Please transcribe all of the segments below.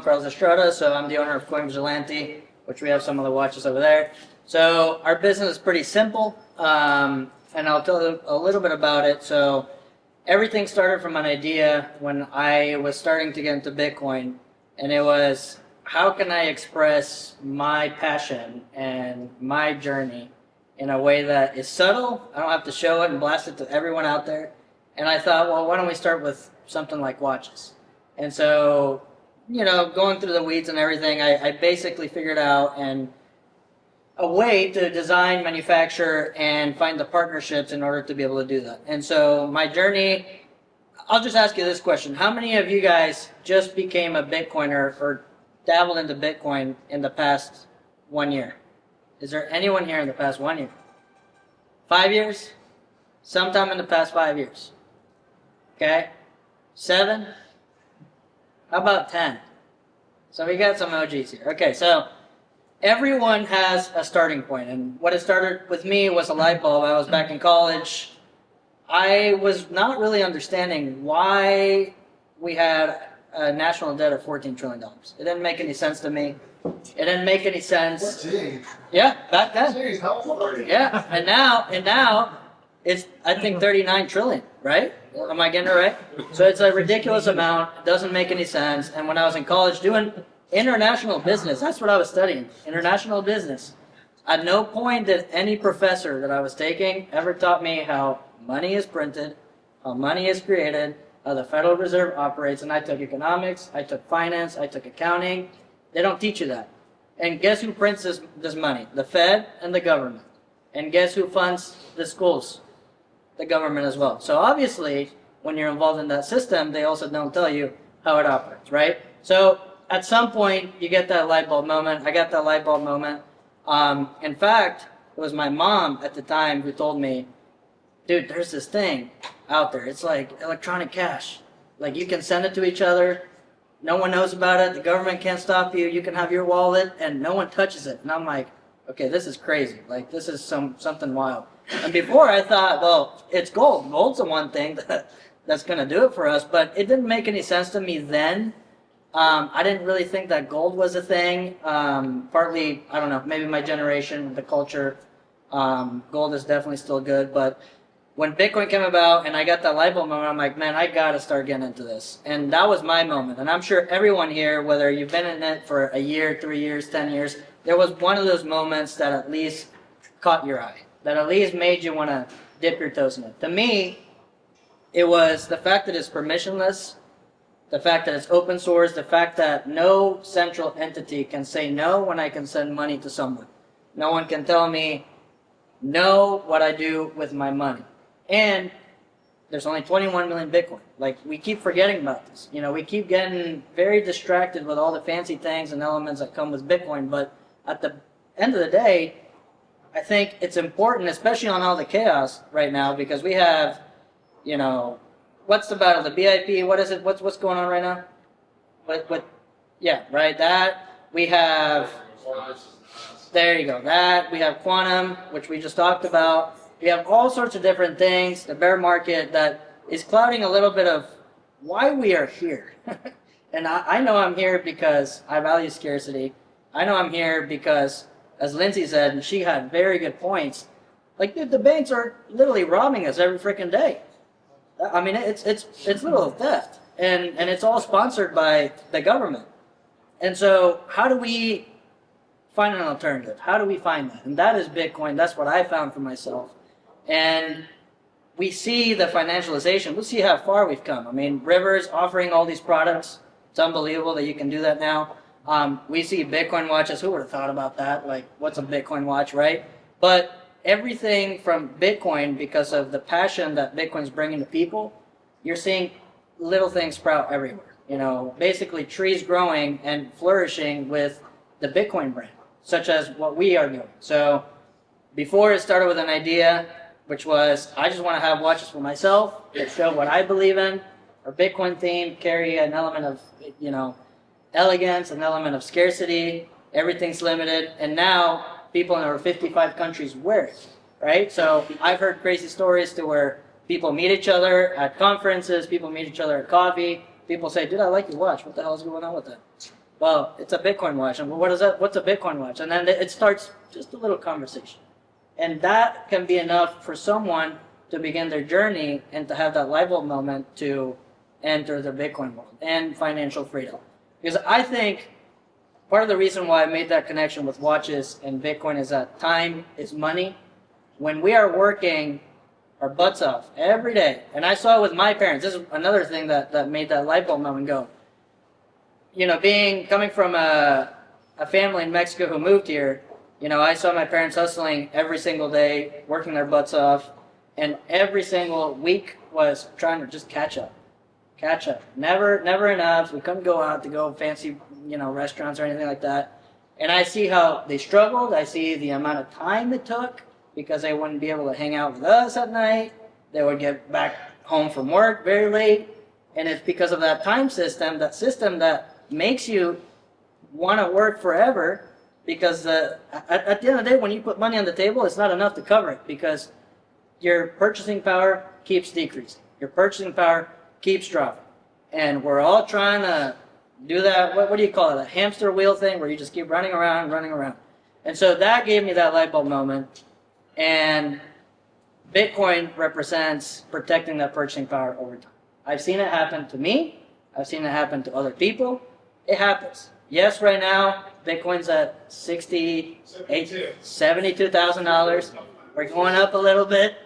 Carlos Estrada, so I'm the owner of Coin Vigilante, which we have some of the watches over there. So our business is pretty simple, and I'll tell you a little bit about it. So everything started from an idea when I was starting to get into Bitcoin, and it was, how can I express my passion and my journey in a way that is subtle? I don't have to show it and blast it to everyone out there. And I thought, well, why don't we start with something like watches? And so, going through the weeds and everything, I basically figured out a way to design, manufacture, and find the partnerships in order to be able to do that. And so my journey, I'll just ask you this question. How many of you guys just became a Bitcoiner or dabbled into Bitcoin in the past 1 year? Is there anyone here in the past 1 year? 5 years? Sometime in the past 5 years. Okay? 7? How about 10? So we got some OGs here. Okay, so everyone has a starting point, and what it started with me was a light bulb. I was back in college. I was not really understanding why we had a national debt of $14 trillion. It didn't make any sense to me. It didn't make any sense. 14? Yeah, back then. Jeez, how old are you? Yeah, and now it's, I think, 39 trillion, right? Am I getting it right? So it's a ridiculous amount. It doesn't make any sense. And when I was in college doing international business, that's what I was studying, international business. At no point did any professor that I was taking ever taught me how money is printed, how money is created, how the Federal Reserve operates. And I took economics, I took finance, I took accounting. They don't teach you that. And guess who prints this money? The Fed and the government. And guess who funds the schools? The government as well. So obviously, when you're involved in that system, they also don't tell you how it operates, right? So at some point, you get that light bulb moment. I got that light bulb moment. In fact, it was my mom at the time who told me, dude, there's this thing out there. It's like electronic cash. Like, you can send it to each other. No one knows about it. The government can't stop you. You can have your wallet, and no one touches it. And I'm like, okay, this is crazy. Like, this is something wild. And before, I thought, well, it's gold. Gold's the one thing that's going to do it for us. But it didn't make any sense to me then. I didn't really think that gold was a thing. Partly, I don't know, maybe my generation, the culture. Gold is definitely still good. But when Bitcoin came about and I got that light bulb moment, I'm like, man, I got to start getting into this. And that was my moment. And I'm sure everyone here, whether you've been in it for a year, 3 years, 10 years, there was one of those moments that at least caught your eye, that at least made you want to dip your toes in it. To me, it was the fact that it's permissionless, the fact that it's open source, the fact that no central entity can say no when I can send money to someone. No one can tell me no what I do with my money. And there's only 21 million Bitcoin. Like, we keep forgetting about this. We keep getting very distracted with all the fancy things and elements that come with Bitcoin. But at the end of the day, I think it's important, especially on all the chaos right now, because we have, what's the battle? The BIP, what is it? What's going on right now? Yeah, right, that. We have, there you go, that. We have quantum, which we just talked about. We have all sorts of different things, the bear market that is clouding a little bit of why we are here. And I know I'm here because I value scarcity. I know I'm here because, as Lindsay said, and she had very good points, like, dude, the banks are literally robbing us every freaking day. I mean, it's little theft. And it's all sponsored by the government. And so how do we find an alternative? How do we find that? And that is Bitcoin. That's what I found for myself. And we see the financialization. We'll see how far we've come. I mean, River's offering all these products. It's unbelievable that you can do that now. We see Bitcoin watches. Who would have thought about that? Like, what's a Bitcoin watch, right? But everything from Bitcoin, because of the passion that Bitcoin's bringing to people, you're seeing little things sprout everywhere. Basically trees growing and flourishing with the Bitcoin brand, such as what we are doing. So before, it started with an idea, which was, I just want to have watches for myself that show what I believe in. Our Bitcoin theme carry an element of, elegance, an element of scarcity. Everything's limited. And now people in over 55 countries wear it, right? So I've heard crazy stories to where people meet each other at conferences, people meet each other at coffee. People say, dude, I like your watch. What the hell is going on with that? Well, it's a Bitcoin watch. And what is that? What's a Bitcoin watch? And then it starts just a little conversation. And that can be enough for someone to begin their journey and to have that light bulb moment to enter the Bitcoin world and financial freedom. Because I think part of the reason why I made that connection with watches and Bitcoin is that time is money. When we are working our butts off every day, and I saw it with my parents. This is another thing that made that light bulb moment go. You know, coming from a family in Mexico who moved here, you know, I saw my parents hustling every single day, working their butts off, and every single week was trying to just catch up. Never enough. We couldn't go out to go fancy, you know, restaurants or anything like that. And I see how they struggled. I see the amount of time it took because they wouldn't be able to hang out with us at night. They would get back home from work very late. And it's because of that time system, that makes you want to work forever, because at the end of the day, when you put money on the table, it's not enough to cover it, because your purchasing power keeps decreasing. Your purchasing power keeps dropping. And we're all trying to do that, what do you call it, a hamster wheel thing, where you just keep running around. And so that gave me that light bulb moment. And Bitcoin represents protecting that purchasing power over time. I've seen it happen to me. I've seen it happen to other people. It happens. Yes, right now, Bitcoin's at $72,000. We're going up a little bit.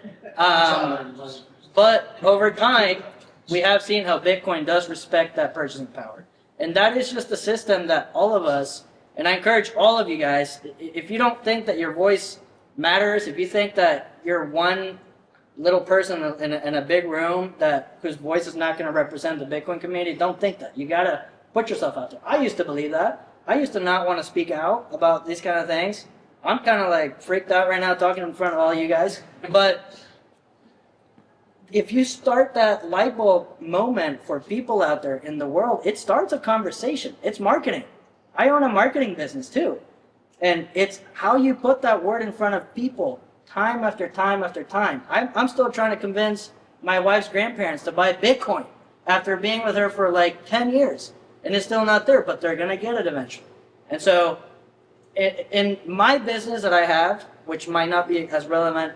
But over time, we have seen how Bitcoin does respect that purchasing power. And that is just a system that all of us, and I encourage all of you guys, if you don't think that your voice matters, if you think that you're one little person in a big room whose voice is not going to represent the Bitcoin community, don't think that. You got to put yourself out there. I used to believe that. I used to not want to speak out about these kind of things. I'm kind of like freaked out right now talking in front of all you guys. But if you start that light bulb moment for people out there in the world, it starts a conversation. It's marketing. I own a marketing business too. And it's how you put that word in front of people time after time after time. I'm still trying to convince my wife's grandparents to buy Bitcoin after being with her for like 10 years. And it's still not there, but they're going to get it eventually. And so in my business that I have, which might not be as relevant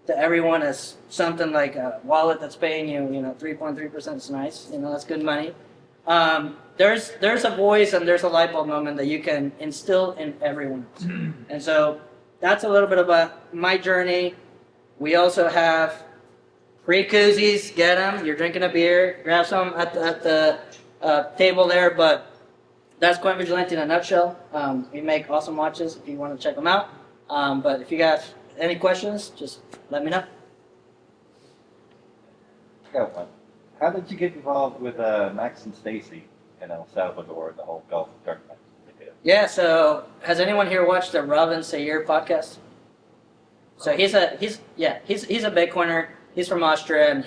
to everyone as something like a wallet that's paying you, 3.3% is nice. That's good money. There's a voice and there's a light bulb moment that you can instill in everyone else. And so that's a little bit about my journey. We also have free koozies. Get them. You're drinking a beer. Grab some at the table there. But that's Coin Vigilante in a nutshell. We make awesome watches if you want to check them out. But if you guys any questions, just let me know. I got one. How did you get involved with Max and Stacy in El Salvador, the whole golf tournament? Yeah, so has anyone here watched the Robin Sayer podcast? So he's a Bitcoiner. He's from Austria, and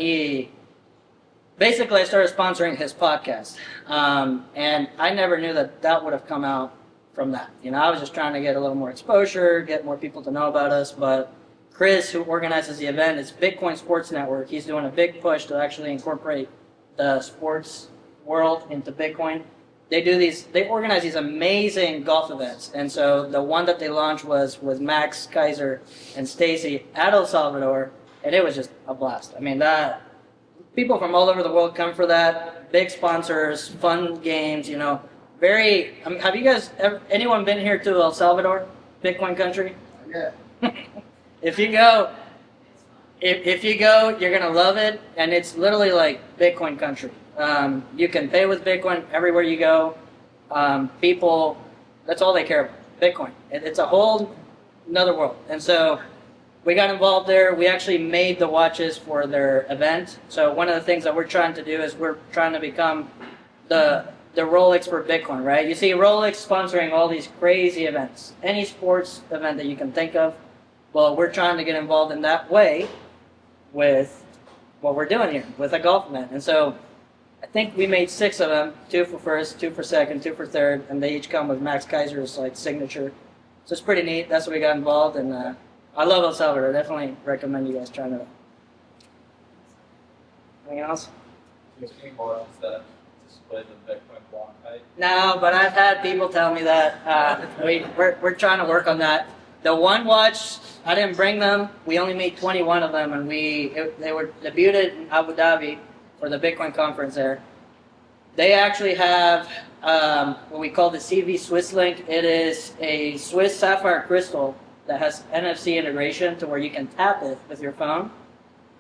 basically I started sponsoring his podcast. And I never knew that would have come out from that. I was just trying to get a little more exposure, get more people to know about us. But Chris, who organizes the event, is Bitcoin Sports Network. He's doing a big push to actually incorporate the sports world into Bitcoin. They organize these amazing golf events. And so the one that they launched was with Max, Keiser, and Stacy at El Salvador, and it was just a blast. I mean, people from all over the world come for that. Big sponsors, fun games, have you guys anyone been here to El Salvador, Bitcoin country? Yeah. If you go, you're gonna love it, and it's literally like Bitcoin country. You can pay with Bitcoin everywhere you go. People, that's all they care about, Bitcoin. It's a whole another world. And so we got involved there. We actually made the watches for their event. So one of the things that we're trying to do is we're trying to become the Rolex for Bitcoin, right? You see Rolex sponsoring all these crazy events, any sports event that you can think of. Well, we're trying to get involved in that way with what we're doing here, with a golf event. And so I think we made 6 of them, 2 for first, 2 for second, 2 for third, and they each come with Max Keiser's signature. So it's pretty neat. That's what we got involved, and I love El Salvador. Definitely recommend you guys trying it out. Anything else? There's people else that display the Bitcoin block height? No, but I've had people tell me that we're trying to work on that. The one watch, I didn't bring them. We only made 21 of them, and they were debuted in Abu Dhabi for the Bitcoin conference there. They actually have what we call the CV Swiss Link. It is a Swiss sapphire crystal that has NFC integration to where you can tap it with your phone.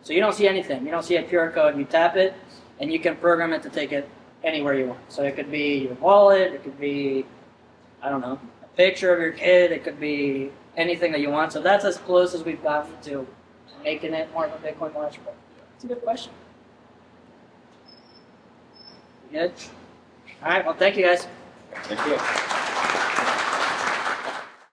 So you don't see anything. You don't see a QR code. You tap it, and you can program it to take it anywhere you want. So it could be your wallet. It could be, I don't know, a picture of your kid. It could be anything that you want. So that's as close as we've gotten to making it more of a Bitcoin watch. But it's a good question. Good. All right. Well, thank you guys. Thank you.